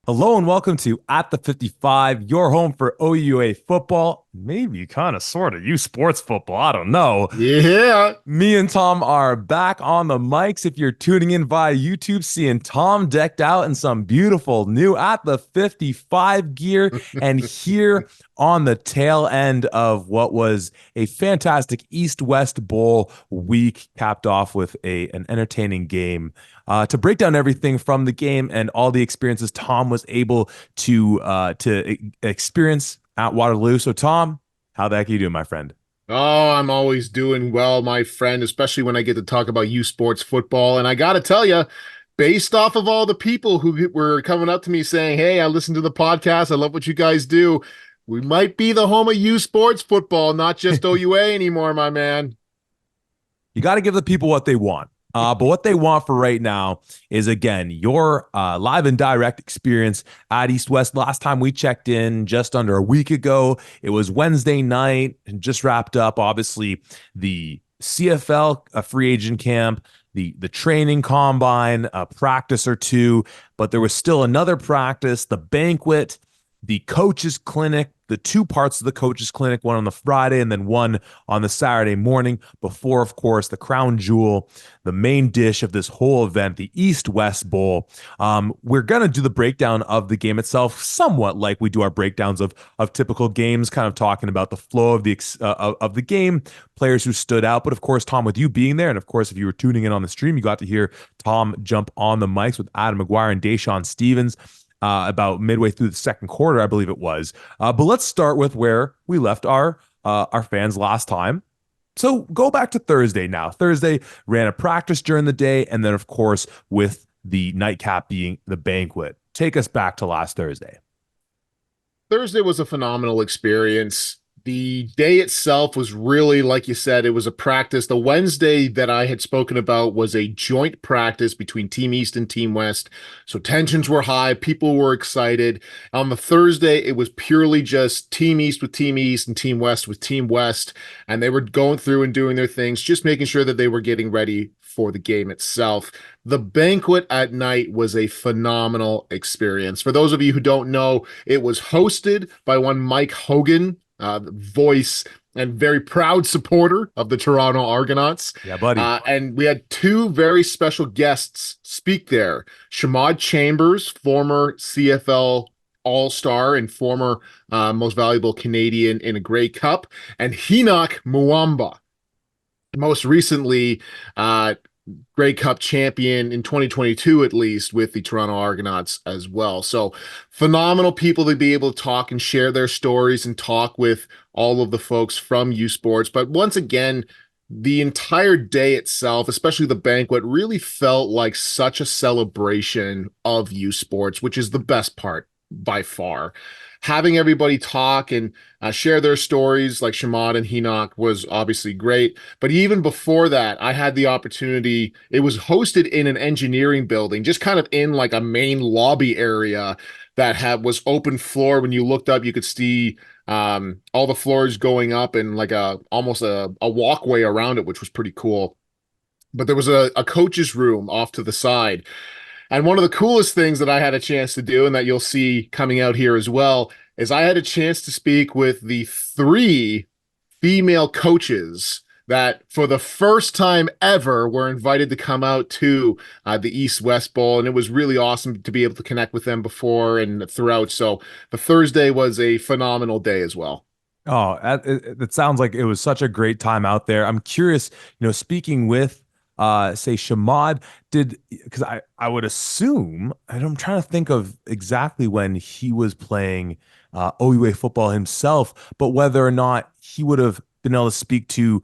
Hello and welcome to At the 55, your home for OUA football, maybe kind of sort of U Sports football. I don't know. Yeah. Me and Tom are back on the mics. If you're tuning in via YouTube, seeing Tom decked out in some beautiful new At the 55 gear, and here on the tail end of what was a fantastic East-West Bowl week, capped off with an entertaining game. To break down everything from the game and all the experiences Tom was able to experience at Waterloo. So, Tom, how the heck are you doing, my friend? Oh, I'm always doing well, my friend, especially when I get to talk about U Sports football. And I got to tell you, based off of all the people who were coming up to me saying, "Hey, I listened to the podcast. I love what you guys do." We might be the home of U Sports football, not just OUA anymore, my man. You got to give the people what they want. But what they want for right now is, again, your live and direct experience at East West. Last time we checked in just under a week ago, it was Wednesday night and just wrapped up, obviously, the CFL free agent camp, the training combine, a practice or two, but there was still another practice, the banquet, the coaches clinic, the two parts of the coaches clinic, one on the Friday and then one on the Saturday morning before, of course, the crown jewel, the main dish of this whole event, the East-West Bowl. We're going to do the breakdown of the game itself, somewhat like we do our breakdowns of typical games, kind of talking about the flow of the game, players who stood out. But of course, Tom, with you being there, and of course, if you were tuning in on the stream, you got to hear Tom jump on the mics with Adam McGuire and Deshaun Stevens about midway through the second quarter, I believe it was. But let's start with where we left our fans last time. So go back to Thursday now. Thursday ran a practice during the day, and then of course with the nightcap being the banquet. Take us back to last Thursday. Thursday was a phenomenal experience. The day itself was really, like you said, it was a practice. The Wednesday that I had spoken about was a joint practice between Team East and Team West. So tensions were high. People were excited. On the Thursday, it was purely just Team East with Team East and Team West with Team West. And they were going through and doing their things, just making sure that they were getting ready for the game itself. The banquet at night was a phenomenal experience. For those of you who don't know, it was hosted by one Mike Hogan, voice and very proud supporter of the Toronto Argonauts. Yeah, buddy. And we had two very special guests speak there. Shamad Chambers, former CFL All-Star and former most valuable Canadian in a Grey Cup, and Henoch Muamba, most recently Grey Cup champion in 2022, at least, with the Toronto Argonauts as well. So phenomenal people to be able to talk and share their stories and talk with all of the folks from U Sports. But once again, the entire day itself, especially the banquet, really felt like such a celebration of U Sports, which is the best part by far. Having everybody talk and share their stories like Shamad and Henoch was obviously great. But even before that, I had the opportunity. It was hosted in an engineering building, just kind of in like a main lobby area that was open floor. When you looked up, you could see all the floors going up and like almost a walkway around it, which was pretty cool. But there was a coach's room off to the side. And one of the coolest things that I had a chance to do, and that you'll see coming out here as well, is I had a chance to speak with the three female coaches that for the first time ever were invited to come out to the East-West Bowl. And it was really awesome to be able to connect with them before and throughout. So the Thursday was a phenomenal day as well. Oh, it sounds like it was such a great time out there. I'm curious, speaking with say Shamad, because I would assume, and I'm trying to think of exactly when he was playing OUA football himself, but whether or not he would have been able to speak to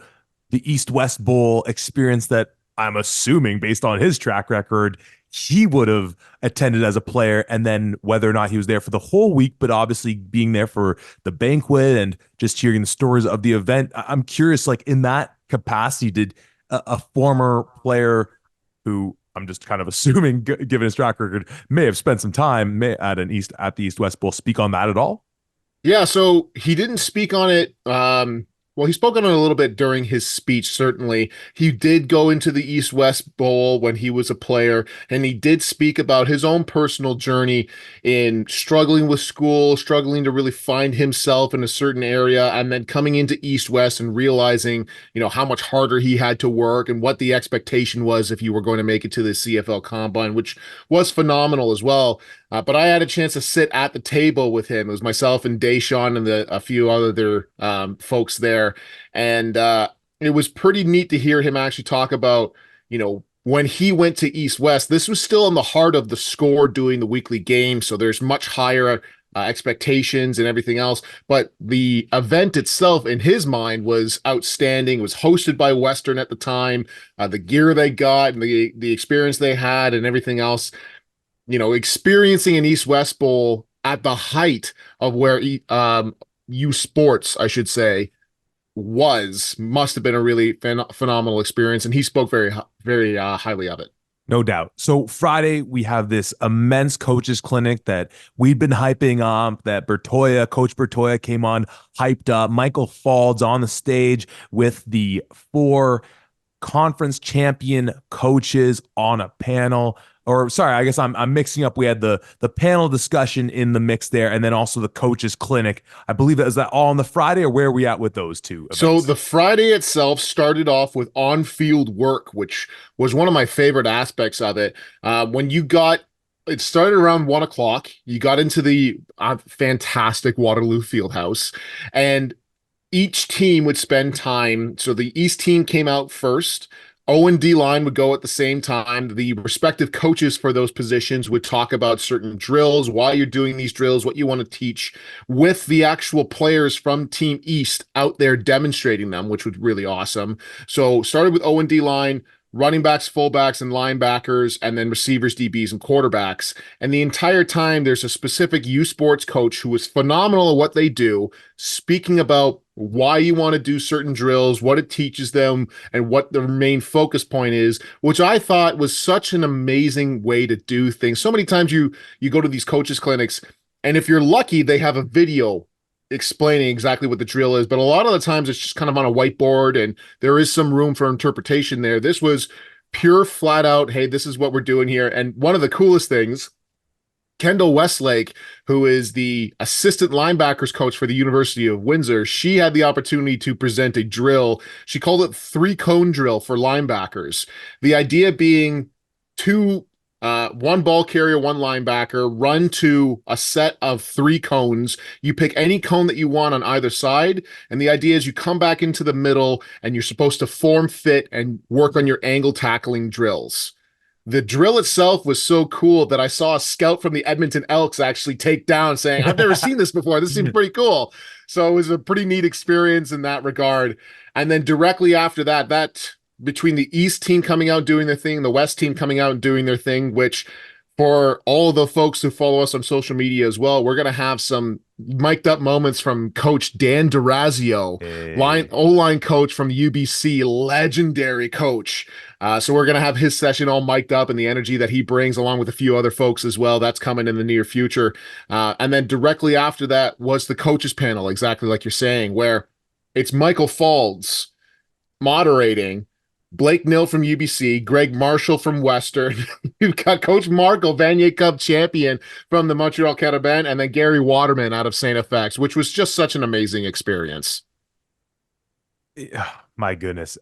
the East-West Bowl experience that I'm assuming, based on his track record, he would have attended as a player, and then whether or not he was there for the whole week, but obviously being there for the banquet and just hearing the stories of the event. I'm curious, like in that capacity, did a former player who I'm just kind of assuming, given his track record, may have spent some time at the East West Bowl speak on that at all? Yeah, so he didn't speak on it well, he spoke on it a little bit during his speech, certainly. He did go into the East-West Bowl when he was a player, and he did speak about his own personal journey in struggling with school, struggling to really find himself in a certain area, and then coming into East-West and realizing, how much harder he had to work and what the expectation was if you were going to make it to the CFL Combine, which was phenomenal as well. But I had a chance to sit at the table with him. It was myself and Deshaun and a few other folks there. And it was pretty neat to hear him actually talk about, when he went to East West, this was still in the heart of the Score doing the weekly game. So there's much higher expectations and everything else. But the event itself, in his mind, was outstanding. It was hosted by Western at the time. The gear they got and the experience they had and everything else, experiencing an East-West Bowl at the height of where U Sports, I should say, must have been a really phenomenal experience, and he spoke very, very highly of it. No doubt. So Friday, we have this immense coaches clinic that we'd been hyping up, that Coach Bertoya came on, hyped up. Michael Fald's on the stage with the 4 conference champion coaches on a panel. Or sorry, I guess I'm mixing up. We had the panel discussion in the mix there, and then also the coaches clinic. I believe that is that all on the Friday, or where are we at with those two events? So the Friday itself started off with on-field work, which was one of my favorite aspects of it. It started around 1 o'clock. You got into the fantastic Waterloo Fieldhouse, and each team would spend time. So the East team came out first. O and D line would go at the same time. The respective coaches for those positions would talk about certain drills, why you're doing these drills, what you want to teach, with the actual players from Team East out there demonstrating them, which was really awesome. So started with O and D line, running backs, fullbacks, and linebackers, and then receivers, DBs, and quarterbacks. And the entire time, there's a specific U Sports coach who is phenomenal at what they do, speaking about why you want to do certain drills, what it teaches them, and what the main focus point is, which I thought was such an amazing way to do things. So many times you go to these coaches clinics, and if you're lucky, they have a video explaining exactly what the drill is, but a lot of the times it's just kind of on a whiteboard and there is some room for interpretation there. This was pure flat out, hey, this is what we're doing here. And one of the coolest things, Kendall Westlake, who is the assistant linebackers coach for the University of Windsor, she had the opportunity to present a drill. She called it 3-cone drill for linebackers. The idea being one ball carrier, one linebacker, run to a set of 3 cones. You pick any cone that you want on either side. And the idea is you come back into the middle and you're supposed to form fit and work on your angle tackling drills. The drill itself was so cool that I saw a scout from the Edmonton Elks actually take down saying, I've never seen this before. This seems pretty cool. So it was a pretty neat experience in that regard. And then directly after that between the East team coming out doing their thing, the West team coming out and doing their thing, which for all the folks who follow us on social media as well, we're going to have some mic'd up moments from Coach Dan Durazio, O-line coach from UBC, legendary coach. So we're going to have his session all mic'd up and the energy that he brings along with a few other folks as well. That's coming in the near future. And then directly after that was the coaches panel, exactly like you're saying, where it's Michael Falds moderating, Blake Nill from UBC, Greg Marshall from Western. You've got Coach Markle, Vanier Cup champion from the Montreal Carabin, and then Gary Waterman out of St. FX, which was just such an amazing experience. My goodness.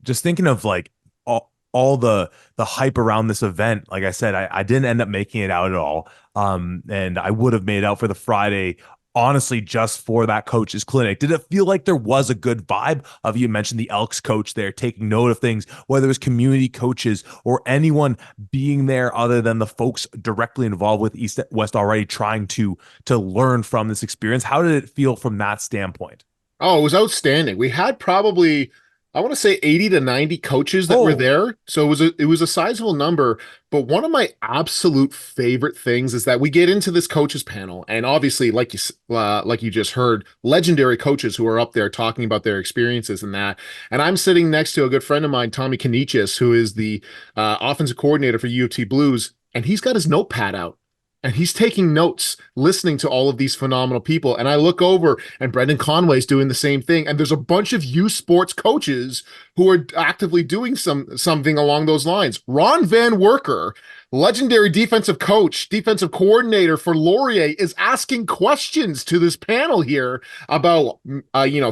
Just thinking of like all the hype around this event. Like I said, I didn't end up making it out at all. And I would have made it out for the Friday, honestly, just for that coach's clinic. Did it feel like there was a good vibe of, you mentioned the Elks coach there taking note of things, whether it was community coaches or anyone being there other than the folks directly involved with East West already trying to learn from this experience? How did it feel from that standpoint? Oh, it was outstanding. We had probably, I want to say 80 to 90 coaches that were there. So it was a sizable number. But one of my absolute favorite things is that we get into this coaches panel, and obviously, like you just heard, legendary coaches who are up there talking about their experiences and that. And I'm sitting next to a good friend of mine, Tommy Kanichis, who is the offensive coordinator for U of T Blues, and he's got his notepad out. and he's taking notes, listening to all of these phenomenal people. And I look over, and Brendan Conway's doing the same thing. And there's a bunch of youth sports coaches who are actively doing something along those lines. Ron Van Worker, legendary defensive coach, defensive coordinator for Laurier, is asking questions to this panel here about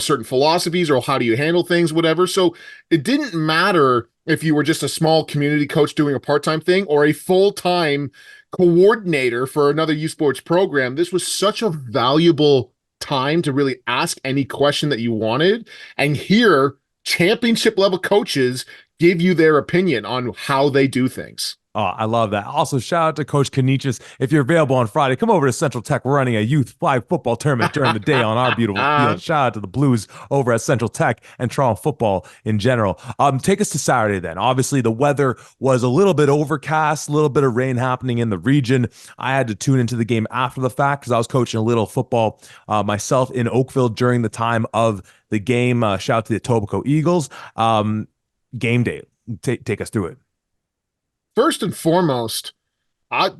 certain philosophies or how do you handle things, whatever. So it didn't matter if you were just a small community coach doing a part-time thing or a full-time coordinator for another youth sports program. This was such a valuable time to really ask any question that you wanted and hear championship level coaches give you their opinion on how they do things. Oh, I love that. Also, shout out to Coach Canisius. If you're available on Friday, come over to Central Tech. We're running a youth flag football tournament during the day on our beautiful field. Shout out to the Blues over at Central Tech and Toronto football in general. Take us to Saturday then. Obviously, the weather was a little bit overcast, a little bit of rain happening in the region. I had to tune into the game after the fact because I was coaching a little football myself in Oakville during the time of the game. Shout out to the Etobicoke Eagles. Game day. Take us through it. First and foremost, I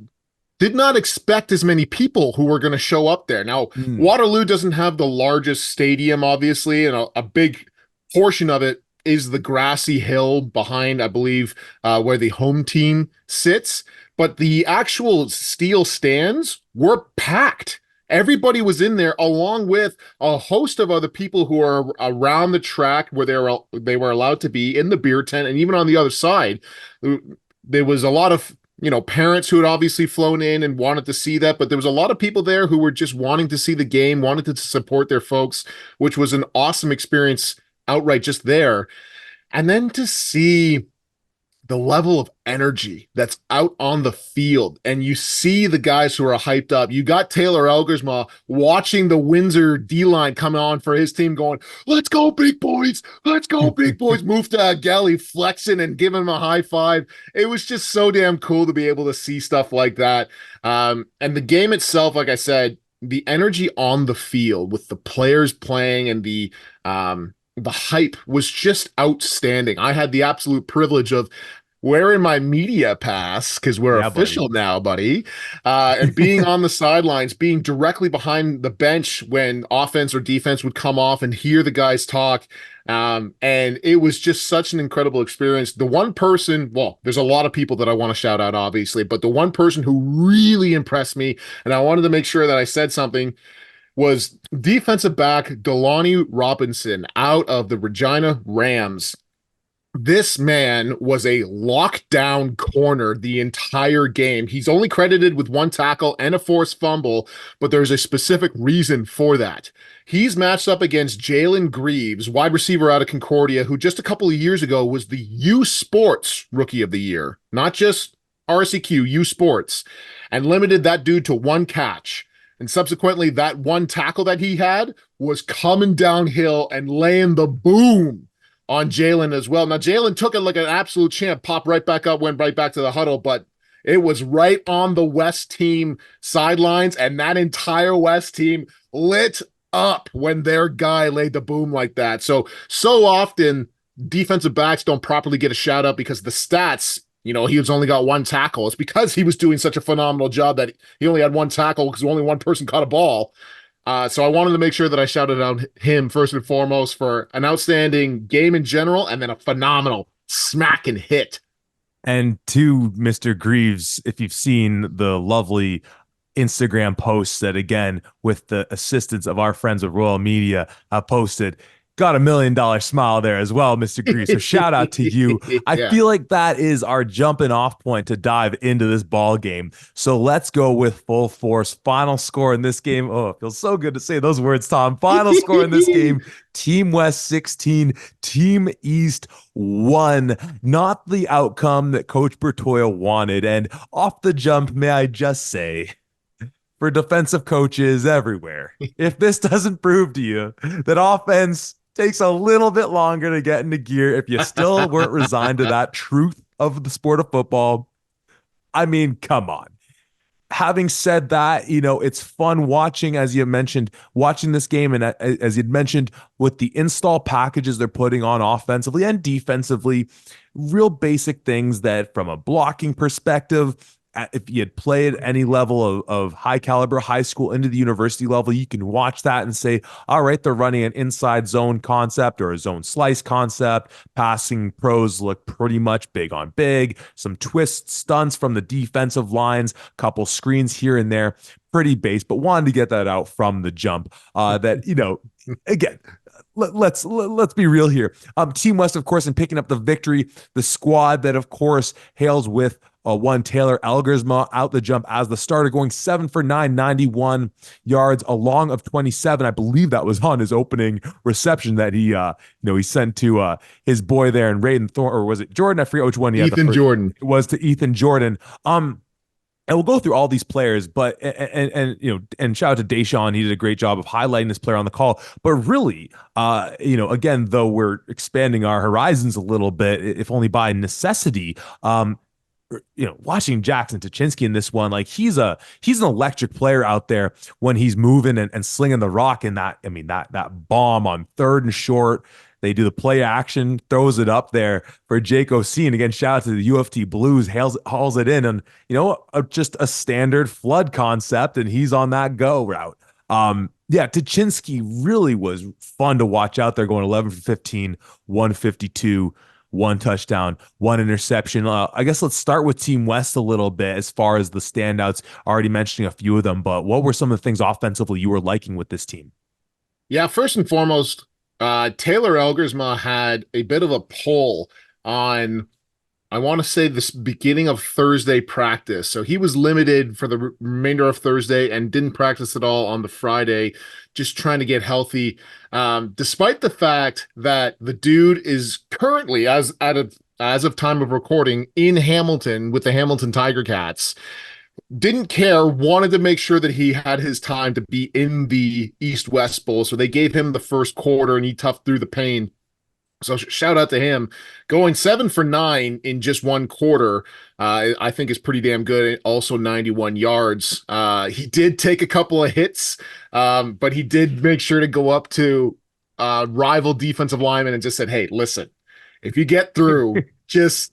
did not expect as many people who were going to show up there. Now, Waterloo doesn't have the largest stadium, obviously, and a big portion of it is the grassy hill behind, I believe, where the home team sits. But the actual steel stands were packed. Everybody was in there along with a host of other people who are around the track where they were allowed to be in the beer tent and even on the other side. There was a lot of parents who had obviously flown in and wanted to see that, but there was a lot of people there who were just wanting to see the game, wanted to support their folks, which was an awesome experience outright just there. And then to see the level of energy that's out on the field, and you see the guys who are hyped up. You got Taylor Elgersma watching the Windsor D-line come on for his team going, let's go big boys, let's go big boys. Move to Gelly flexing and giving him a high five. It was just so damn cool to be able to see stuff like that. And the game itself, like I said, the energy on the field with the players playing and the hype was just outstanding. I had the absolute privilege of wearing my media pass because we're official now, buddy, and being on the sidelines, being directly behind the bench when offense or defense would come off and hear the guys talk. And it was just such an incredible experience. The one person, well, there's a lot of people that I want to shout out, obviously, but the one person who really impressed me, and I wanted to make sure that I said something, was defensive back Delaney Robinson out of the Regina Rams. This man was a lockdown corner the entire game. He's only credited with one tackle and a forced fumble, but there's a specific reason for that. He's matched up against Jalen Greaves, wide receiver out of Concordia, who just a couple of years ago was the U Sports Rookie of the Year, not just RCQ, U Sports, and limited that dude to one catch. And subsequently, that one tackle that he had was coming downhill and laying the boom on Jalen as well. Now, Jalen took it like an absolute champ, popped right back up, went right back to the huddle, but it was right on the West team sidelines, and that entire West team lit up when their guy laid the boom like that. So often defensive backs don't properly get a shout out because the stats, he was only got one tackle. It's because he was doing such a phenomenal job that he only had one tackle because only one person caught a ball. So I wanted to make sure that I shouted out him first and foremost for an outstanding game in general and then a phenomenal smacking hit. And to Mr. Greaves, if you've seen the lovely Instagram posts that, again, with the assistance of our friends at Royal Media, posted, got $1 million smile there as well, Mr. Greaves. So shout out to you. I feel like that is our jumping off point to dive into this ball game. So let's go with full force. Final score in this game. Oh, it feels so good to say those words, Tom. Final score in this game. Team West 16, Team East 1. Not the outcome that Coach Bertoya wanted. And off the jump, may I just say, for defensive coaches everywhere, if this doesn't prove to you that offense takes a little bit longer to get into gear, if you still weren't resigned to that truth of the sport of football, I mean, come on. Having said that, it's fun watching, as you mentioned, watching this game. And as you'd mentioned, with the install packages they're putting on offensively and defensively, real basic things that from a blocking perspective, if you had played any level of high caliber high school into the university level, you can watch that and say, all right, they're running an inside zone concept or a zone slice concept. Passing pros look pretty much big on big, some twist stunts from the defensive lines, couple screens here and there, pretty base, but wanted to get that out from the jump. That, again, let's be real here. Team West, of course, in picking up the victory, the squad that, of course, hails with one Taylor Elgersma out the jump as the starter, going 7 for 9, 91 yards, a long of 27. I believe that was on his opening reception that he sent to his boy there and Raiden Thorne, or was it Jordan? I forget which one he had. Ethan Jordan. It was to Ethan Jordan. And we'll go through all these players, but and shout out to Deshaun. He did a great job of highlighting this player on the call. But really, again, though we're expanding our horizons a little bit, if only by necessity, watching Jackson Tuchinski in this one, like he's an electric player out there when he's moving and slinging the rock. And that bomb on 3rd and short. They do the play action, throws it up there for Jake Oseen. Again, shout out to the UFT Blues, hauls it in, and just a standard flood concept, and he's on that go route. Tuchinski really was fun to watch out there, going 11 for 15, 152, 1 touchdown, 1 interception. I guess let's start with Team West a little bit as far as the standouts, already mentioning a few of them, but what were some of the things offensively you were liking with this team? Yeah, first and foremost, Taylor Elgersma had a bit of a pull on, I want to say, this beginning of Thursday practice. So he was limited for the remainder of Thursday and didn't practice at all on the Friday, just trying to get healthy. Despite the fact that the dude is currently, as of time of recording, in Hamilton with the Hamilton Tiger Cats. Didn't care, wanted to make sure that he had his time to be in the East-West Bowl. So they gave him the first quarter and he toughed through the pain. So shout out to him. Going 7 for 9 in just one quarter, I think is pretty damn good. Also 91 yards. He did take a couple of hits, but he did make sure to go up to rival defensive lineman and just said, hey, listen, if you get through, just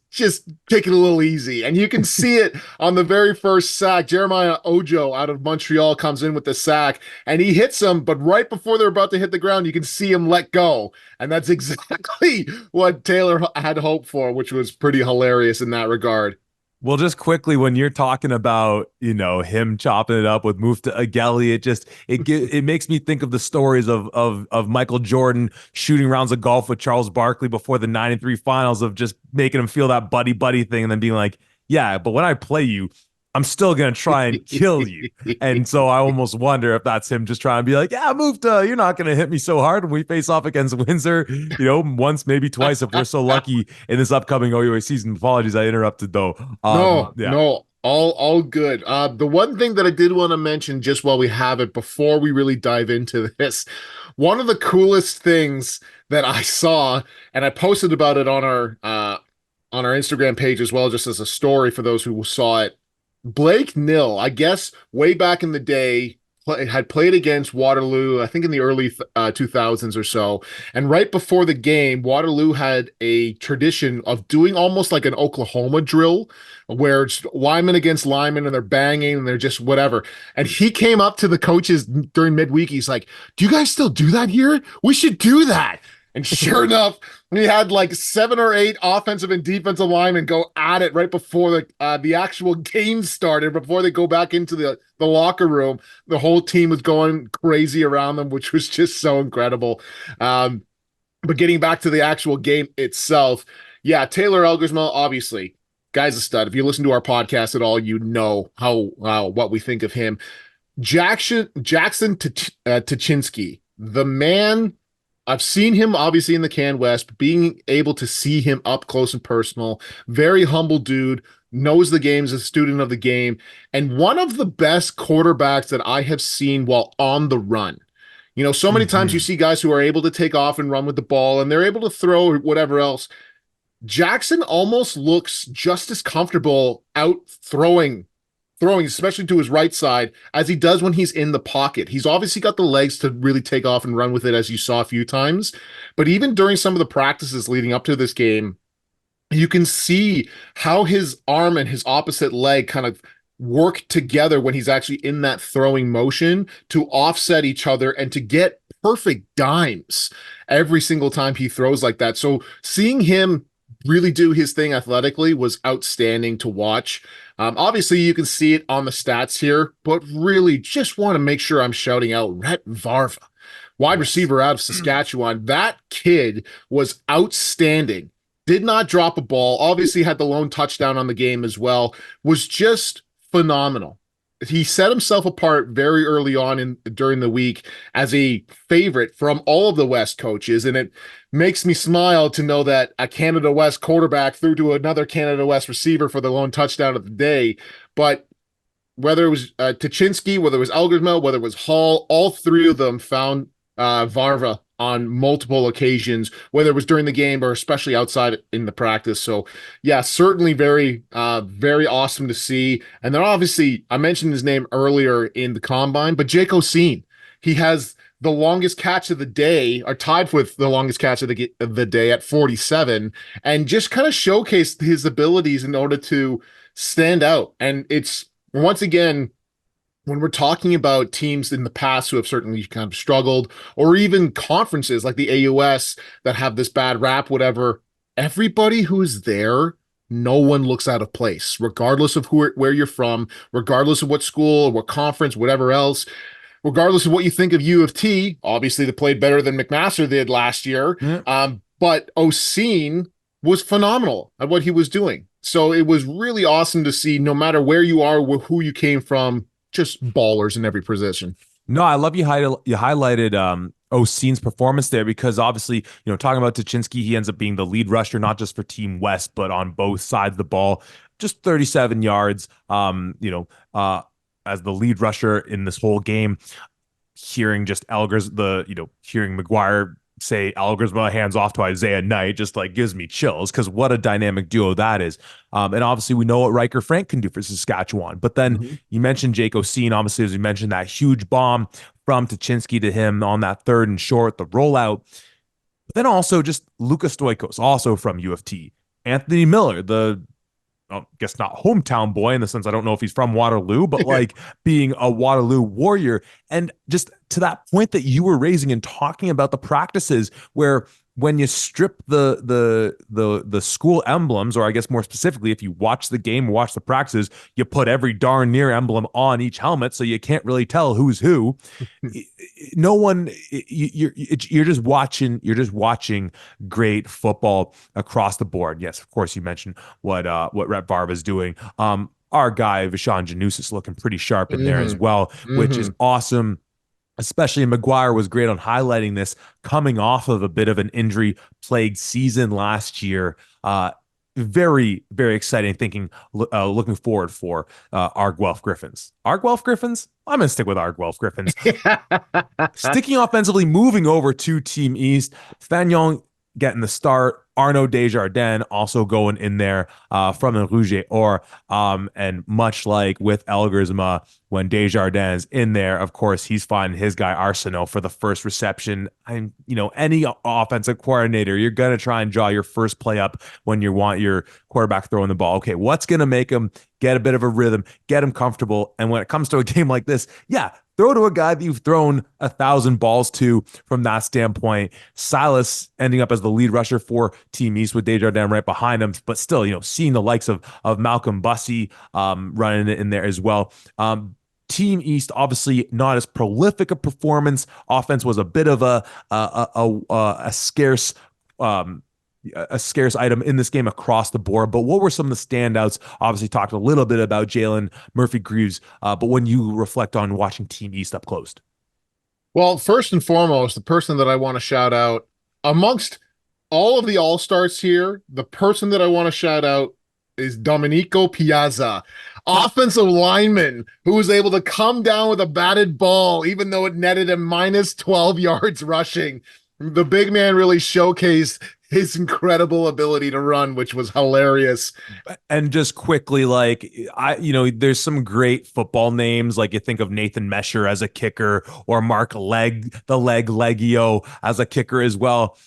take it a little easy. And you can see it on the very first sack. Jeremiah Ojo out of Montreal comes in with the sack and he hits him, but right before they're about to hit the ground, you can see him let go. And that's exactly what Taylor had hoped for, which was pretty hilarious in that regard. Well, just quickly, when you're talking about, him chopping it up with Mufta Ageli, it makes me think of the stories of Michael Jordan shooting rounds of golf with Charles Barkley before the 93 finals, of just making him feel that buddy thing and then being like, yeah, but when I play you, I'm still going to try and kill you. And so I almost wonder if that's him just trying to be like, yeah, Mufta, you're not going to hit me so hard when we face off against Windsor, once, maybe twice, if we're so lucky in this upcoming OUA season. Apologies, I interrupted though. No, all good. The one thing that I did want to mention just while we have it, before we really dive into this, one of the coolest things that I saw, and I posted about it on our Instagram page as well, just as a story for those who saw it. Blake Nill, I guess way back in the day, had played against Waterloo, I think in the early 2000s or so. And right before the game, Waterloo had a tradition of doing almost like an Oklahoma drill, where it's lineman against lineman and they're banging and they're just whatever. And he came up to the coaches during midweek. He's like, do you guys still do that here? We should do that. And sure enough, we had like 7 or 8 offensive and defensive linemen go at it right before the actual game started, before they go back into the locker room. The whole team was going crazy around them, which was just so incredible. But getting back to the actual game itself, yeah, Taylor Elgersma, obviously, guy's a stud. If you listen to our podcast at all, you know what we think of him. Jackson Tuchinski, the man. I've seen him obviously in the Can West, being able to see him up close and personal. Very humble dude, knows the game, is a student of the game, and one of the best quarterbacks that I have seen while on the run. So many times you see guys who are able to take off and run with the ball, and they're able to throw or whatever else. Jackson almost looks just as comfortable out throwing, especially to his right side, as he does when he's in the pocket. He's obviously got the legs to really take off and run with it, as you saw a few times. But even during some of the practices leading up to this game, you can see how his arm and his opposite leg kind of work together when he's actually in that throwing motion to offset each other and to get perfect dimes every single time he throws like that. So seeing him really do his thing athletically was outstanding to watch. Obviously, you can see it on the stats here, but really just want to make sure I'm shouting out Rhett Varva, wide Yes. receiver out of Saskatchewan. That kid was outstanding. Did not drop a ball. Obviously, had the lone touchdown on the game as well. Was just phenomenal. He set himself apart very early on in during the week as a favorite from all of the West coaches, and it makes me smile to know that a Canada West quarterback threw to another Canada West receiver for the lone touchdown of the day. But whether it was Tuchinski, whether it was Elgersma, whether it was Hall, all three of them found Varva on multiple occasions, whether it was during the game or especially outside in the practice. So, yeah, certainly very awesome to see. And then obviously, I mentioned his name earlier in the combine, but Jake Oseen, he has the longest catch of the day, or tied with the longest catch of the day at 47, and just kind of showcased his abilities in order to stand out. And it's once again, when we're talking about teams in the past who have certainly kind of struggled, or even conferences like the AUS that have this bad rap, whatever, everybody who's there, no one looks out of place, regardless of where you're from, regardless of what school, what conference, whatever else, regardless of what you think of U of T. Obviously, they played better than McMaster did last year, Yeah. but Oseen was phenomenal at what he was doing. So it was really awesome to see, no matter where you are, who you came from, just ballers in every position. No, I love you highlighted Oseen's performance there because obviously, talking about Tuchinski, he ends up being the lead rusher, not just for Team West, but on both sides of the ball. Just 37 yards, as the lead rusher in this whole game. Hearing just hearing McGuire say Algersma hands off to Isaiah Knight just like gives me chills because what a dynamic duo that is. And obviously we know what Riker Frank can do for Saskatchewan. But then Mm-hmm. you mentioned Jake Oseen, obviously, as you mentioned, that huge bomb from Tuchinski to him on that third and short, the rollout. But then also just Lucas Stoikos, also from U of T. Anthony Miller, the I guess not hometown boy in the sense I don't know if he's from Waterloo, but like being a Waterloo warrior. And just to that point that you were raising and talking about the practices where when you strip the school emblems, or I guess more specifically, if you watch the game, watch the practices, you put every darn near emblem on each helmet, so you can't really tell who's who. No one, you're just watching. You're just watching great football across the board. Yes, of course, you mentioned what Rhett Varva is doing. Our guy Vishan Janusis looking pretty sharp in there as Mm-hmm. well, which is Mm-hmm. awesome. Especially McGuire was great on highlighting this coming off of a bit of an injury plagued season last year. Very, very exciting looking forward for our Guelph Griffins. Our Guelph Griffins? I'm going to stick with our Guelph Griffins. Sticking offensively, moving over to Team East. Fagnon getting the start. Arnaud Desjardins also going in there from the Rouge et Or. And much like with Elgersma, when Desjardins in there, of course, he's finding his guy Arsenault for the first reception. Any offensive coordinator, you're going to try and draw your first play up when you want your quarterback throwing the ball. Okay, what's going to make him get a bit of a rhythm, get him comfortable? And when it comes to a game like this, yeah, throw to a guy that you've thrown 1,000 balls to from that standpoint. Silas ending up as the lead rusher for Team East with Desjardins right behind him, but still, seeing the likes of Malcolm Bussey running in there as well. Team East obviously not as prolific a performance. Offense was a bit of a scarce a scarce item in this game across the board. But what were some of the standouts? Obviously, talked a little bit about Jalen Murphy-Greaves, but when you reflect on watching Team East up close. Well, first and foremost, the person that I want to shout out amongst all of the all-stars here, the person that I want to shout out is Domenico Piazza, offensive lineman who was able to come down with a batted ball, even though it netted him minus 12 yards rushing. The big man really showcased his incredible ability to run, which was hilarious. And just quickly, there's some great football names. Like you think of Nathan Mesher as a kicker, or Mark Leggio as a kicker as well.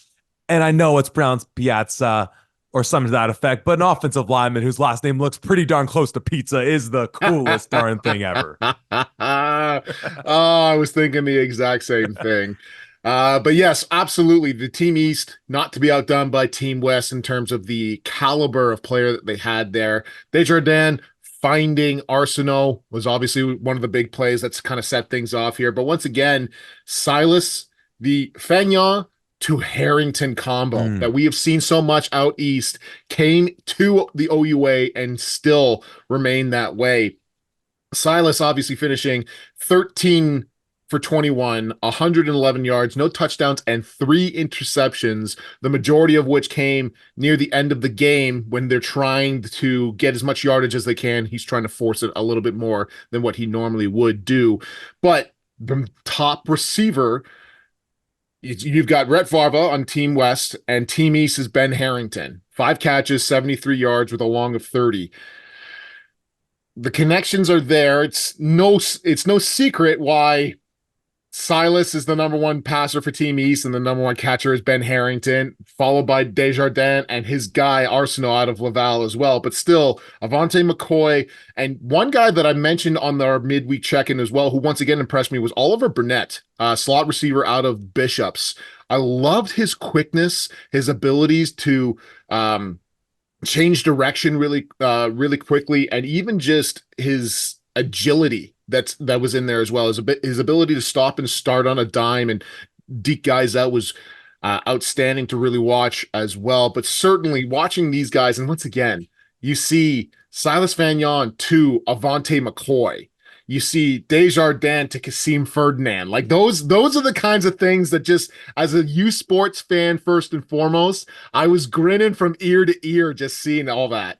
And I know it's pronounced Piazza. or something to that effect. But an offensive lineman whose last name looks pretty darn close to pizza is the coolest darn thing ever. Oh, I was thinking the exact same thing. But yes, absolutely. The Team East, not to be outdone by Team West in terms of the caliber of player that they had there. Desjardins finding Arsenault was obviously one of the big plays that's kind of set things off here. But once again, Silas, the Fagnon to Harrington combo Mm. that we have seen so much out east, came to the OUA and still remain that way. Silas obviously finishing 13 for 21, 111 yards, no touchdowns, and 3 interceptions, the majority of which came near the end of the game when they're trying to get as much yardage as they can. He's trying to force it a little bit more than what he normally would do. But the top receiver, you've got Rhett Varva on Team West, and Team East is Ben Harrington. 5 catches, 73 yards with a long of 30. The connections are there. It's no secret why Silas is the number one passer for Team East and the number one catcher is Ben Harrington, followed by Desjardins and his guy Arsenault out of Laval as well. But still, Avante McCoy, and one guy that I mentioned on our midweek check-in as well, who once again impressed me, was Oliver Burnett, slot receiver out of Bishops. I loved his quickness, his abilities to change direction really quickly, and even just his agility that was in there as well. His ability to stop and start on a dime and deke guys out was outstanding to really watch as well. But certainly watching these guys, and once again, you see Silas Fagnon to Avante McCoy. You see Desjardins to Kasim Ferdinand. Like those are the kinds of things that just, as a U Sports fan, first and foremost, I was grinning from ear to ear just seeing all that.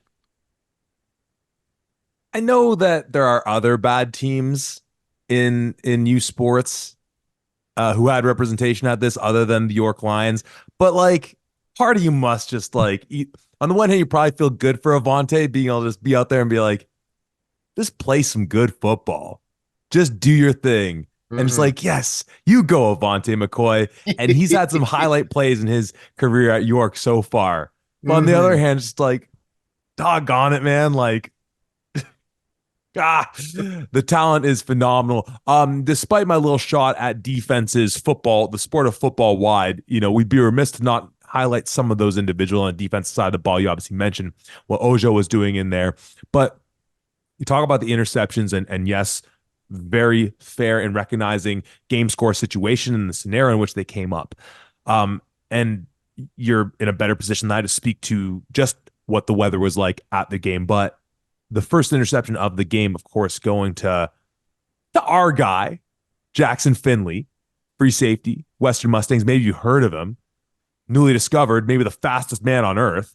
I know that there are other bad teams in U Sports who had representation at this other than the York Lions, but like part of you must just on the one hand, you probably feel good for Avante being able to just be out there and be like, just play some good football. Just do your thing. And it's Mhm. like, yes, you go, Avante McCoy. And he's had some highlight plays in his career at York so far. But on the other Mhm. hand, it's just like, doggone it, man. Like, the talent is phenomenal. Despite my little shot at defenses, football, the sport of football wide, we'd be remiss to not highlight some of those individual on the defensive side of the ball. You obviously mentioned what Ojo was doing in there, but you talk about the interceptions and yes, very fair in recognizing game score situation and the scenario in which they came up. And you're in a better position than I to speak to just what the weather was like at the game. But the first interception of the game, of course, going to our guy, Jackson Finley, free safety, Western Mustangs. Maybe you heard of him, newly discovered, maybe the fastest man on earth.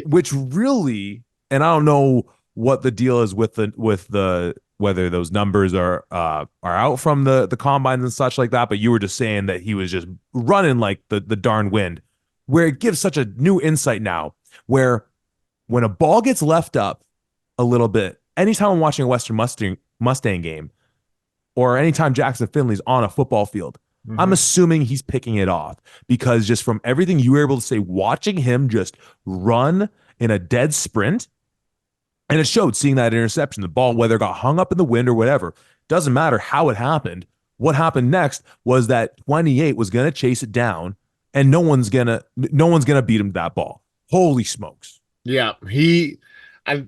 Which really, and I don't know what the deal is with the whether those numbers are out from the combines and such like that, but you were just saying that he was just running like the darn wind, where it gives such a new insight now, where when a ball gets left up a little bit, anytime I'm watching a Western Mustang game, or anytime Jackson Finley's on a football field, I'm Mhm. assuming he's picking it off because just from everything you were able to say, watching him just run in a dead sprint, and it showed seeing that interception, the ball, whether it got hung up in the wind or whatever, doesn't matter how it happened. What happened next was that 28 was going to chase it down, and no one's gonna beat him to that ball. Holy smokes! Yeah, I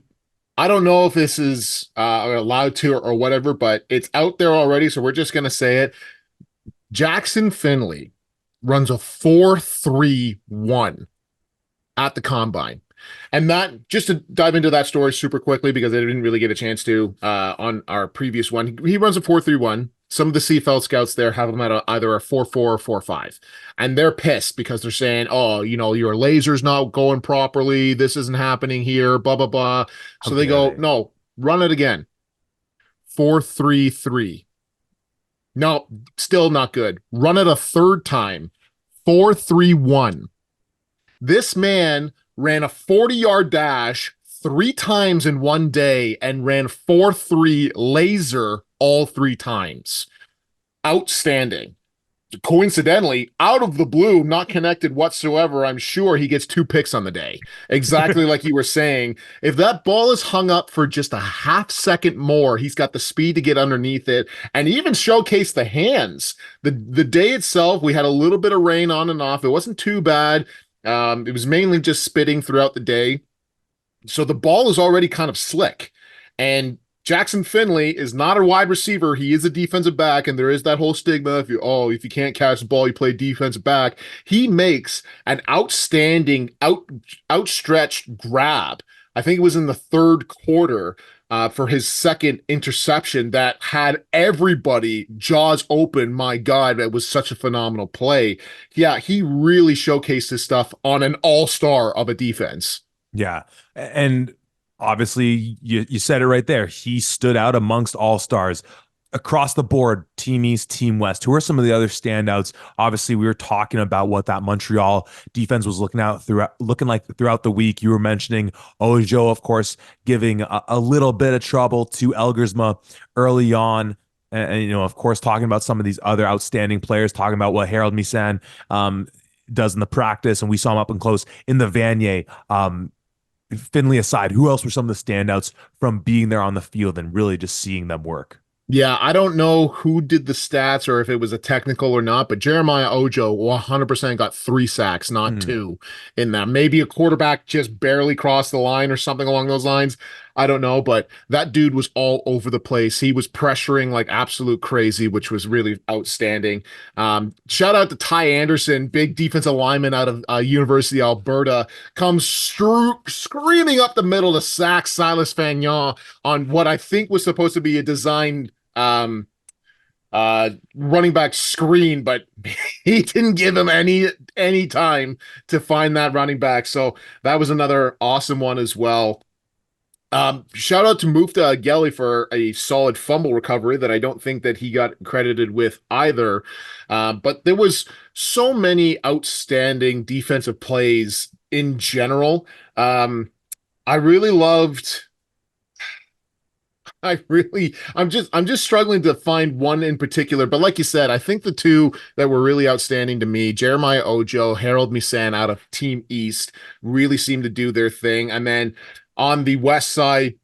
I don't know if this is allowed to or whatever, but it's out there already, so we're just gonna say it. Jackson Finley runs a 4.31 at the combine. And that, just to dive into that story super quickly, because I didn't really get a chance to on our previous one, he runs a 4.31. Some of the CFL scouts there have him at either a 4.4 or 4.5. And they're pissed because they're saying, oh, your laser's not going properly. This isn't happening here, blah, blah, blah. How So they dare go, they? no, run it again. 4.33. No, still not good. Run it a third time. 4.31. This man ran a 40-yard dash 3 times in one day and ran 4.3 laser all 3 times. Outstanding. coincidentally, out of the blue, not connected whatsoever, I'm sure he gets 2 picks on the day. Exactly like you were saying. If that ball is hung up for just a half second more, he's got the speed to get underneath it and even showcase the hands. The day itself, we had a little bit of rain on and off. It wasn't too bad. It was mainly just spitting throughout the day. So the ball is already kind of slick. And Jackson Finley is not a wide receiver. He is a defensive back, and there is that whole stigma. If you can't catch the ball, you play defensive back. He makes an outstanding outstretched grab. I think it was in the third quarter for his second interception that had everybody jaws open. My God, that was such a phenomenal play. Yeah, he really showcased his stuff on an all-star of a defense. Yeah. And obviously, you said it right there. He stood out amongst all stars across the board, Team East, Team West. Who are some of the other standouts? Obviously, we were talking about what that Montreal defense was looking like throughout the week. You were mentioning Ojo, of course, giving a little bit of trouble to Elgersma early on. And, of course, talking about some of these other outstanding players, talking about what Harold Misan does in the practice, and we saw him up and close in the Vanier. Finley aside, who else were some of the standouts from being there on the field and really just seeing them work? Yeah, I don't know who did the stats or if it was a technical or not, but Jeremiah Ojo 100% got 3 sacks, not Hmm. two in that. Maybe a quarterback just barely crossed the line or something along those lines. I don't know, but that dude was all over the place. He was pressuring like absolute crazy, which was really outstanding. Shout out to Ty Anderson, big defensive lineman out of University of Alberta, comes screaming up the middle to sack Silas Fagnon on what I think was supposed to be a design running back screen, but he didn't give him any time to find that running back. So that was another awesome one as well. Shout out to Mufta Gelli for a solid fumble recovery that I don't think that he got credited with either. But there was so many outstanding defensive plays in general. I really loved I'm just struggling to find one in particular, but like you said, I think the two that were really outstanding to me, Jeremiah Ojo, Harold Misan out of Team East, really seemed to do their thing. And then on the west side,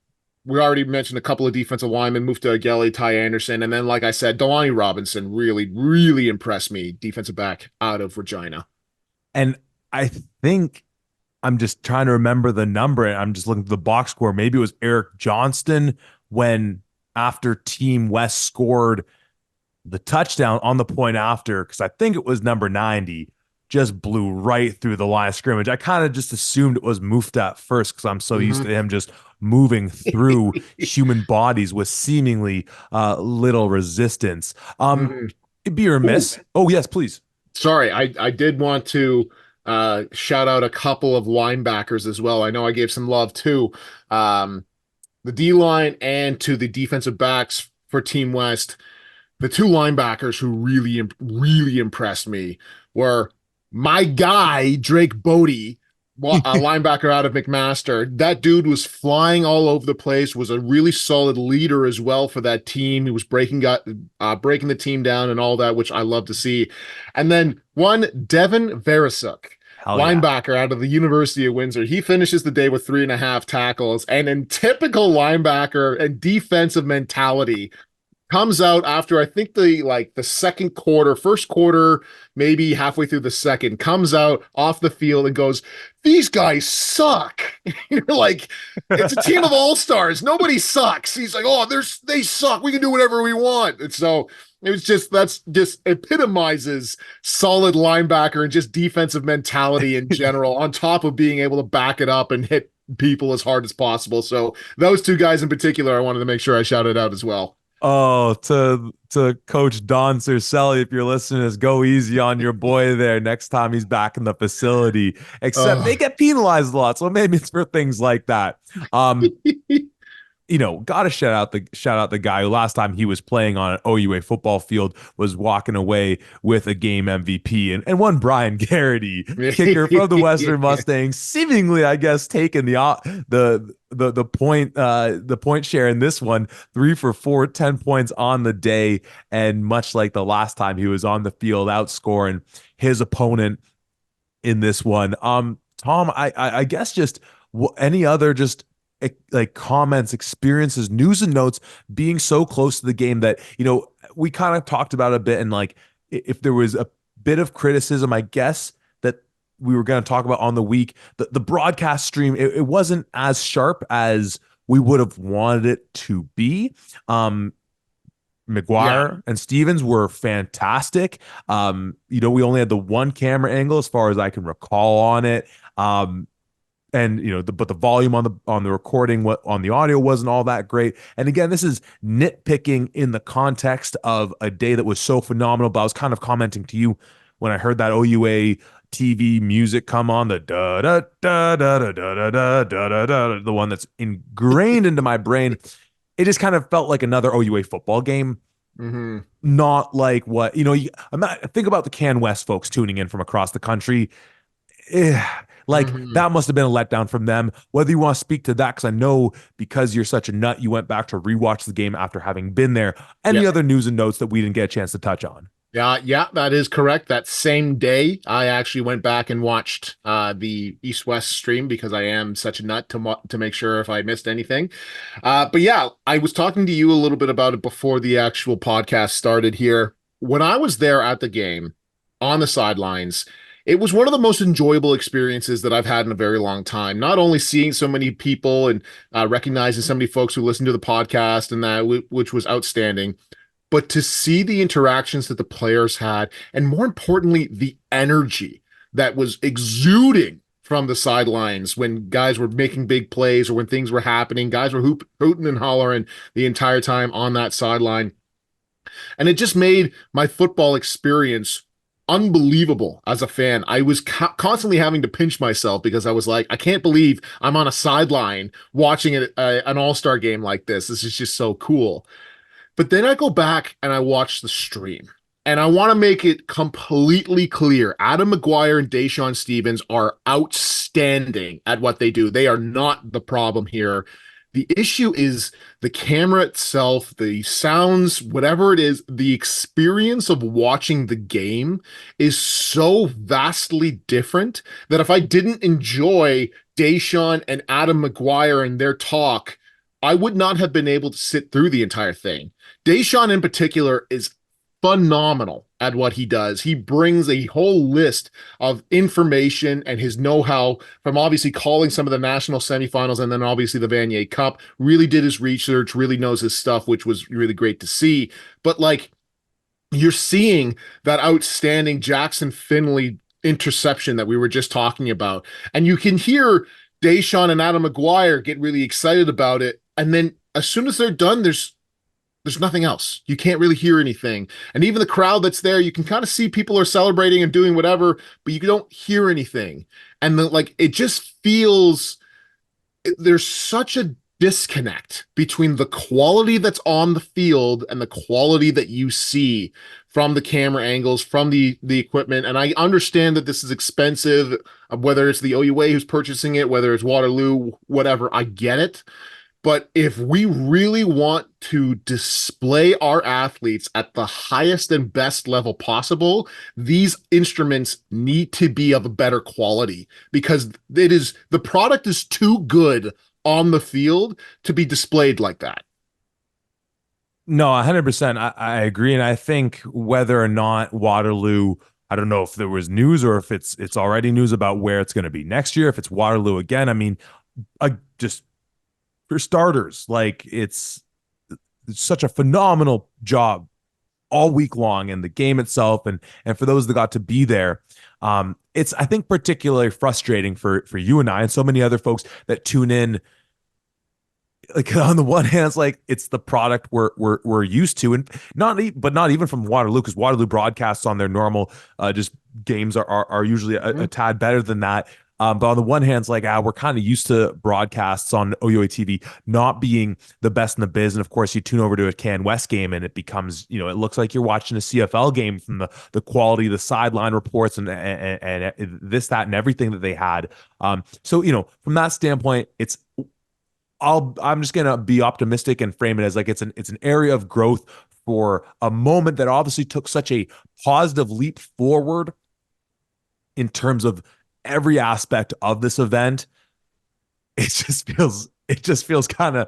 we already mentioned a couple of defensive linemen, Mufta Ageli, Ty Anderson, and then like I said, Delani Robinson really, really impressed me, defensive back out of Regina. And I think I'm just trying to remember the number. And I'm just looking at the box score. Maybe it was Eric Johnston when after Team West scored the touchdown on the point after, because I think it was number 90, just blew right through the line of scrimmage. I kind of just assumed it was Mufta at first because I'm so used to him just moving through human bodies with seemingly little resistance. Mhm. It'd be Ooh, remiss. Oh, yes, please. sorry, I did want to shout out a couple of linebackers as well. I know I gave some love to the D line and to the defensive backs for Team West. The two linebackers who really impressed me were my guy Drake Bodie, a linebacker out of McMaster. That dude was flying all over the place. Was a really solid leader as well for that team. He was breaking the team down and all that, which I love to see. And then one Devin Verasuk, Hell yeah. linebacker out of the University of Windsor. He finishes the day with 3.5 tackles. And in typical linebacker and defensive mentality, comes out after I think the second quarter, first quarter, maybe halfway through the second, comes out off the field and goes, "These guys suck." You're like, it's a team of all-stars. Nobody sucks. He's like, "Oh, they suck. We can do whatever we want." And so that's just epitomizes solid linebacker and just defensive mentality in general, on top of being able to back it up and hit people as hard as possible. So those two guys in particular, I wanted to make sure I shouted out as well. Oh, to Coach Don Cercelli, if you're listening, is go easy on your boy there next time he's back in the facility. Except they Uh, get penalized a lot, so maybe it's for things like that. Um, gotta shout out the guy who last time he was playing on an OUA football field was walking away with a game MVP, and one Brian Garrity, kicker from the Western Mustangs, seemingly, I guess, taking the point share in this one, 3 for 4, 10 points on the day, and much like the last time he was on the field, outscoring his opponent in this one. Tom, I guess just any other just like comments, experiences, news and notes being so close to the game that, we kind of talked about a bit, and like if there was a bit of criticism, I guess, that we were going to talk about on the week, the broadcast stream, it wasn't as sharp as we would have wanted it to be. Yeah. McGuire and Stevens were fantastic. We only had the one camera angle as far as I can recall on it. And but the volume on the recording, what on the audio wasn't all that great. And again, this is nitpicking in the context of a day that was so phenomenal. But I was kind of commenting to you when I heard that OUA TV music come on, the da da da da da da da da da da, the one that's ingrained into my brain. It just kind of felt like another OUA football game. Hmm. Not like what, think about the Can West folks tuning in from across the country. Eh, like Hmm. that must have been a letdown from them. Whether you want to speak to that, because I know because you're such a nut, you went back to rewatch the game after having been there. Any Yeah. other news and notes that we didn't get a chance to touch on? Yeah, that is correct. That same day, I actually went back and watched the East-West stream because I am such a nut to make sure if I missed anything. But yeah, I was talking to you a little bit about it before the actual podcast started here. When I was there at the game on the sidelines, it was one of the most enjoyable experiences that I've had in a very long time. Not only seeing so many people and recognizing so many folks who listen to the podcast and that, which was outstanding, but to see the interactions that the players had, and more importantly, the energy that was exuding from the sidelines when guys were making big plays or when things were happening, guys were hooting and hollering the entire time on that sideline. And it just made my football experience unbelievable as a fan. I was constantly having to pinch myself because I was like, I can't believe I'm on a sideline watching an all-star game like this. This is just so cool. But then I go back and I watch the stream. And I want to make it completely clear. Adam McGuire and Deshaun Stevens are outstanding at what they do. They are not the problem here. The issue is the camera itself, the sounds, whatever it is, the experience of watching the game is so vastly different that if I didn't enjoy Deshaun and Adam McGuire and their talk, I would not have been able to sit through the entire thing. Deshaun in particular is phenomenal at what he does. He brings a whole list of information and his know-how from obviously calling some of the national semifinals and then obviously the Vanier Cup. Really did his research, really knows his stuff, which was really great to see. But like you're seeing that outstanding Jackson Finley interception that we were just talking about. And you can hear Deshaun and Adam McGuire get really excited about it. And then as soon as they're done, there's nothing else. You can't really hear anything. And even the crowd that's there, you can kind of see people are celebrating and doing whatever, but you don't hear anything. And like it just feels there's such a disconnect between the quality that's on the field and the quality that you see from the camera angles, from the equipment. And I understand that this is expensive, whether it's the OUA who's purchasing it, whether it's Waterloo, whatever, I get it. But if we really want to display our athletes at the highest and best level possible, these instruments need to be of a better quality because the product is too good on the field to be displayed like that. No, 100%. I agree. And I think whether or not Waterloo, I don't know if there was news or if it's already news about where it's going to be next year, if it's Waterloo again. I mean, just for starters, like it's such a phenomenal job all week long in the game itself, and for those that got to be there, it's I think particularly frustrating for you and I and so many other folks that tune in. Like on the one hand, it's like it's the product we're used to, and not even from Waterloo, because Waterloo broadcasts on their normal just games are usually a tad better than that. But on the one hand, it's like, we're kind of used to broadcasts on OUA TV not being the best in the biz. And of course, you tune over to a Can West game and it becomes, it looks like you're watching a CFL game from the quality of the sideline reports and this, that, and everything that they had. So, from that standpoint, I'm just gonna be optimistic and frame it as like it's an area of growth for a moment that obviously took such a positive leap forward in terms of every aspect of this event. It just feels kind of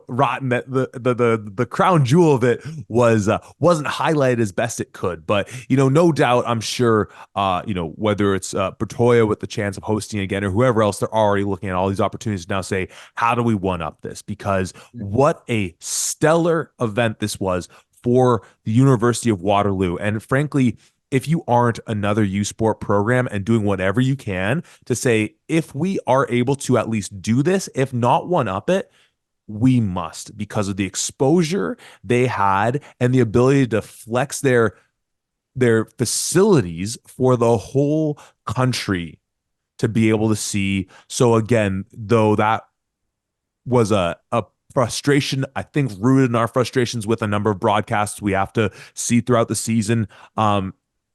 rotten that the crown jewel of it wasn't highlighted as best it could. But no doubt, I'm sure whether it's Bertoya with the chance of hosting again or whoever else, they're already looking at all these opportunities to now say, how do we one up this? Because what a stellar event this was for the University of Waterloo, and frankly, if you aren't another U Sport program and doing whatever you can to say, if we are able to at least do this, if not one up it, we must, because of the exposure they had and the ability to flex their facilities for the whole country to be able to see. So again, though that was a frustration, I think rooted in our frustrations with a number of broadcasts we have to see throughout the season.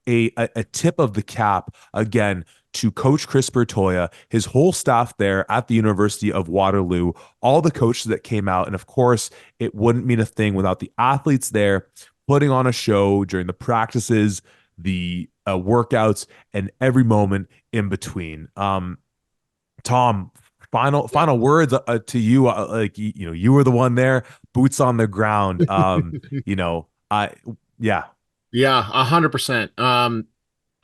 A tip of the cap again to Coach Chris Bertoya, his whole staff there at the University of Waterloo, all the coaches that came out. And of course, it wouldn't mean a thing without the athletes there putting on a show during the practices, the workouts, and every moment in between. Tom, final words to you. Like, you were the one there, boots on the ground. I yeah. Yeah, 100%.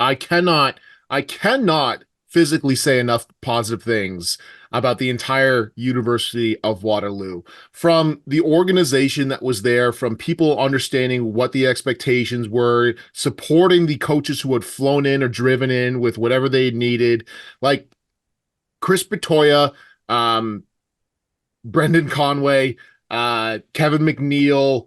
I cannot, I cannot physically say enough positive things about the entire University of Waterloo. From the organization that was there, from people understanding what the expectations were, supporting the coaches who had flown in or driven in with whatever they needed, like Chris Bertoya, Brendan Conway, Kevin McNeil,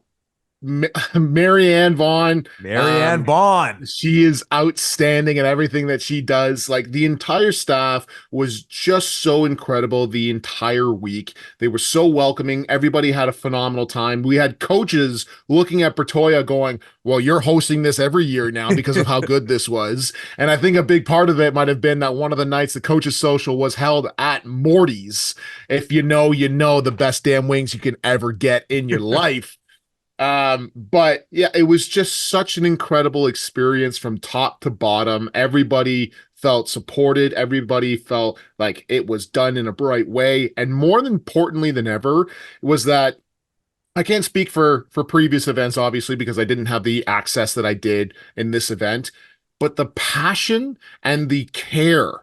Marianne Vaughn. Marianne Vaughn. She is outstanding at everything that she does. Like, the entire staff was just so incredible the entire week. They were so welcoming. Everybody had a phenomenal time. We had coaches looking at Bertoya going, well, you're hosting this every year now because of how good this was. And I think a big part of it might have been that one of the nights the coaches social was held at Morty's. If you know, the best damn wings you can ever get in your life. But yeah, it was just such an incredible experience from top to bottom. Everybody felt supported. Everybody felt like it was done in a bright way. And more importantly than ever was that I can't speak for previous events, obviously, because I didn't have the access that I did in this event, but the passion and the care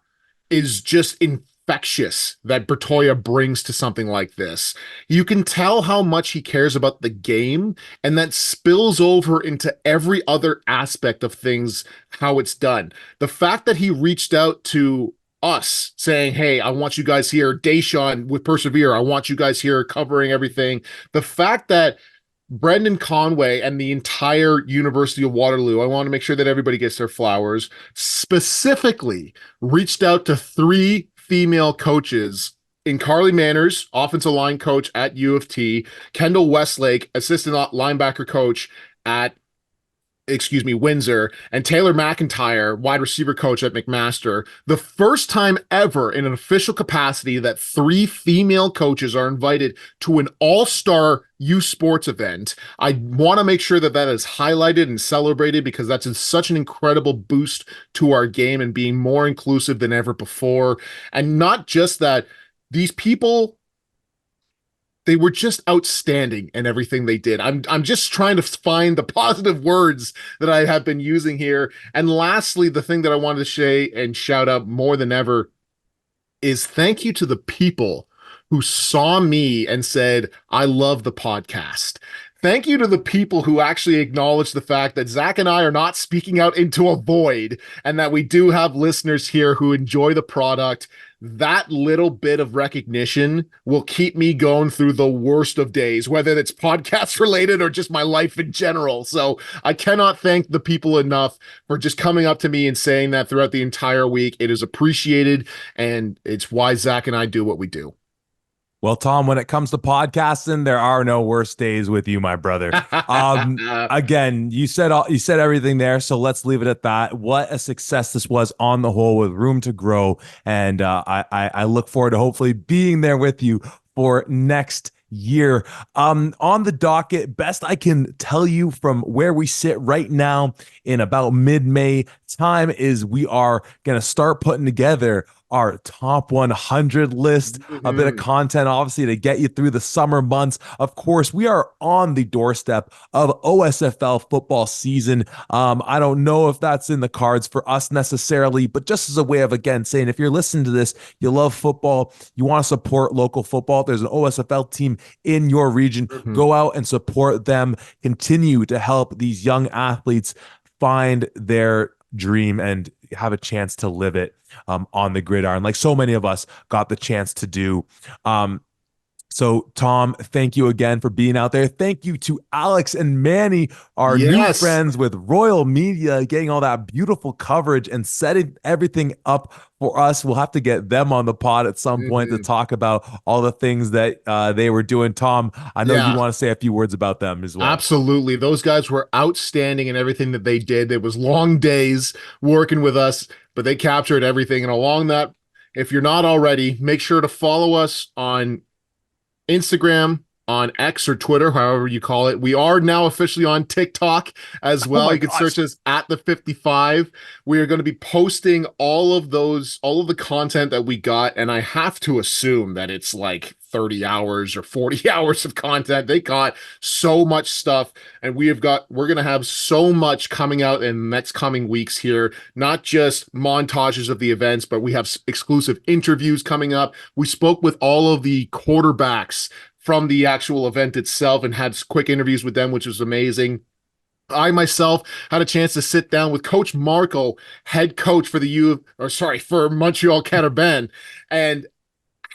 is just infectious that Bertoya brings to something like this. You can tell how much he cares about the game, and that spills over into every other aspect of things, how it's done. The fact that he reached out to us saying, hey, I want you guys here, Deshaun with Persevere, I want you guys here covering everything. The fact that Brendan Conway and the entire University of Waterloo, I want to make sure that everybody gets their flowers, specifically reached out to 3 female coaches in Carly Manners, offensive line coach at U of T, Kendall Westlake, assistant linebacker coach at Windsor, and Taylor McIntyre, wide receiver coach at McMaster. The first time ever in an official capacity that 3 female coaches are invited to an all-star youth sports event. I want to make sure that that is highlighted and celebrated because that's such an incredible boost to our game and being more inclusive than ever before. And not just that, these people, they were just outstanding in everything they did. I'm just trying to find the positive words that I have been using here. And lastly, the thing that I wanted to say and shout out more than ever is thank you to the people who saw me and said, I love the podcast. Thank you to the people who actually acknowledge the fact that Zach and I are not speaking out into a void and that we do have listeners here who enjoy the product. that little bit of recognition will keep me going through the worst of days, whether it's podcast related or just my life in general. So I cannot thank the people enough for just coming up to me and saying that throughout the entire week. It is appreciated, and it's why Zach and I do what we do. Well, Tom, when it comes to podcasting, there are no worse days with you, my brother. Again, you said everything there, so let's leave it at that. What a success this was on the whole, with room to grow, and I look forward to hopefully being there with you for next year. On the docket, best I can tell you from where we sit right now in about mid-May time is we are going to start putting together our top 100 list, a bit of content, obviously, to get you through the summer months. Of course, we are on the doorstep of OSFL football season. I don't know if that's in the cards for us necessarily, but just as a way of, again, saying if you're listening to this, you love football, you want to support local football, there's an OSFL team in your region, go out and support them. Continue to help these young athletes find their dream and have a chance to live it on the gridiron, like so many of us got the chance to do. So, Tom, thank you again for being out there. Thank you to Alex and Manny, our new friends with Royal Media, getting all that beautiful coverage and setting everything up for us. We'll have to get them on the pod at some point to talk about all the things that they were doing. Tom, I know you want to say a few words about them as well. Absolutely. Those guys were outstanding in everything that they did. It was long days working with us, but they captured everything. And along that, if you're not already, make sure to follow us on Instagram, on X or Twitter, however you call it. We are now officially on TikTok as well. You can search us at the 55. We are going to be posting all of the content that we got. And I have to assume that it's like 30 hours or 40 hours of content. They got so much stuff, and we're going to have so much coming out in the next coming weeks here, not just montages of the events, but we have exclusive interviews coming up. We spoke with all of the quarterbacks from the actual event itself and had quick interviews with them, which was amazing. I myself had a chance to sit down with Coach Marco, head coach for for Montreal Canadien, and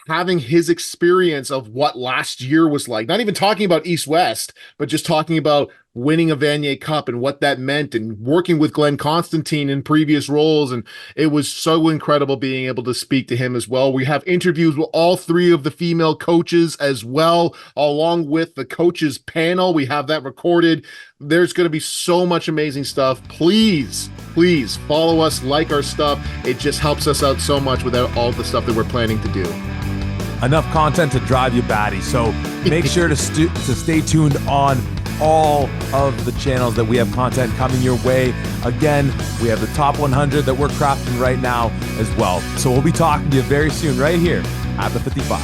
having his experience of what last year was like, not even talking about East-West, but just talking about winning a Vanier Cup and what that meant, and working with Glenn Constantine in previous roles. And it was so incredible being able to speak to him as well. We have interviews with all three of the female coaches as well, along with the coaches panel. We have that recorded. There's going to be so much amazing stuff. Please follow us, like our stuff. It just helps us out so much without all the stuff that we're planning to do. Enough content to drive you batty. So make sure to stay tuned on all of the channels that we have content coming your way. Again, we have the top 100 that we're crafting right now as well. So we'll be talking to you very soon right here at the 55.